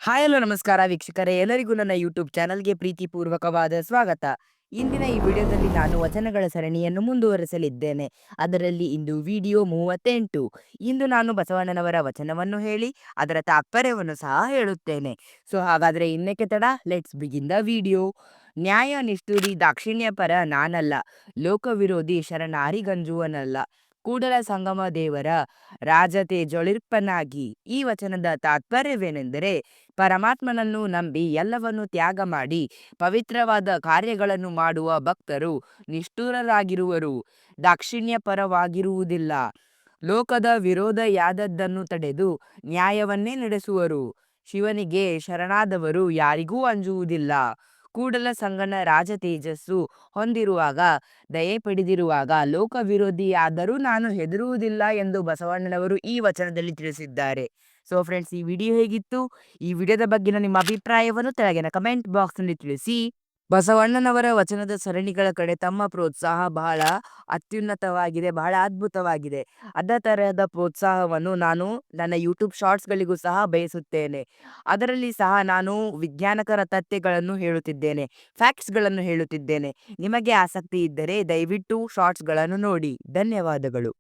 Hi hello ನಮಸ್ಕಾರ ವೀಕ್ಷಕರೇ, ಎಲ್ಲರಿಗೂ ನನ್ನ ಯೂಟ್ಯೂಬ್ ಚಾನಲ್ಗೆ ಪ್ರೀತಿಪೂರ್ವಕವಾದ ಸ್ವಾಗತ. ಇಂದಿನ ಈ ವಿಡಿಯೋದಲ್ಲಿ ನಾನು ವಚನಗಳ ಸರಣಿಯನ್ನು ಮುಂದುವರಿಸಲಿದ್ದೇನೆ. ಅದರಲ್ಲಿ ಇಂದು ವಿಡಿಯೋ 38. ಇಂದು ನಾನು ಬಸವಣ್ಣನವರ ವಚನವನ್ನು ಹೇಳಿ ಅದರ ತಾತ್ಪರ್ಯವನ್ನು ಸಹ ಹೇಳುತ್ತೇನೆ. ಸೊ ಹಾಗಾದರೆ ಇನ್ನೇಕೆ ತಡ, ಲೆಟ್ಸ್ ಬಿಗಿನ್ ದ ವಿಡಿಯೋ. ನ್ಯಾಯ ನಿಷ್ಠುರಿ ದಾಕ್ಷಿಣ್ಯಪರ ನಾನಲ್ಲ, ಲೋಕವಿರೋಧಿ ಶರಣಾರಿಗಂಜುವನಲ್ಲ, ಕೂಡಲ ಸಂಗಮ ದೇವರ ರಾಜತೇಜೊಳಿರ್ಪನಾಗಿ. ಈ ವಚನದ ತಾತ್ಪರ್ಯವೇನೆಂದರೆ, ಪರಮಾತ್ಮನನ್ನು ನಂಬಿ ಎಲ್ಲವನ್ನು ತ್ಯಾಗ ಮಾಡಿ ಪವಿತ್ರವಾದ ಕಾರ್ಯಗಳನ್ನು ಮಾಡುವ ಭಕ್ತರು ನಿಷ್ಠುರರಾಗಿರುವರು, ದಾಕ್ಷಿಣ್ಯಪರವಾಗಿರುವುದಿಲ್ಲ, ಲೋಕದ ವಿರೋಧ ಯಾದದ್ದನ್ನು ತಡೆದು ನ್ಯಾಯವನ್ನೇ ನಡೆಸುವರು, ಶಿವನಿಗೆ ಶರಣಾದವರು ಯಾರಿಗೂ ಅಂಜುವುದಿಲ್ಲ, ಕೂಡಲ ಸಂಗನ ರಾಜ ತೇಜಸ್ಸು ಹೊಂದಿರುವಾಗ ದಯೆ ಪಡೆದಿರುವಾಗ ಲೋಕ ವಿರೋಧಿಯಾದರೂ ನಾನು ಹೆದರುವುದಿಲ್ಲ ಎಂದು ಬಸವಣ್ಣನವರು ಈ ವಚನದಲ್ಲಿ ತಿಳಿಸಿದ್ದಾರೆ. ಸೊ ಫ್ರೆಂಡ್ಸ್, ಈ ವಿಡಿಯೋ ಹೇಗಿತ್ತು? ಈ ವಿಡಿಯೋದ ಬಗ್ಗಿನ ನಿಮ್ಮ ಅಭಿಪ್ರಾಯವನ್ನು ಕೆಳಗಿನ ಕಮೆಂಟ್ ಬಾಕ್ಸ್ನಲ್ಲಿ ತಿಳಿಸಿ. ಬಸವಣ್ಣನವರ ವಚನದ ಸರಣಿಗಳ ಕಡೆ ತಮ್ಮ ಪ್ರೋತ್ಸಾಹ ಬಹಳ ಅತ್ಯುನ್ನತವಾಗಿದೆ, ಬಹಳ ಅದ್ಭುತವಾಗಿದೆ. ಅದೇ ತರಹದ ಪ್ರೋತ್ಸಾಹವನ್ನು ನಾನು ನನ್ನ ಯೂಟ್ಯೂಬ್ ಶಾರ್ಟ್ಸ್ಗಳಿಗೂ ಸಹ ಬಯಸುತ್ತೇನೆ. ಅದರಲ್ಲಿ ಸಹ ನಾನು ವಿಜ್ಞಾನಕರ ತಥ್ಯಗಳನ್ನು ಹೇಳುತ್ತಿದ್ದೇನೆ, ಫ್ಯಾಕ್ಟ್ಸ್ಗಳನ್ನು ಹೇಳುತ್ತಿದ್ದೇನೆ. ನಿಮಗೆ ಆಸಕ್ತಿ ಇದ್ದರೆ ದಯವಿಟ್ಟು ಶಾರ್ಟ್ಸ್ಗಳನ್ನು ನೋಡಿ. ಧನ್ಯವಾದಗಳು.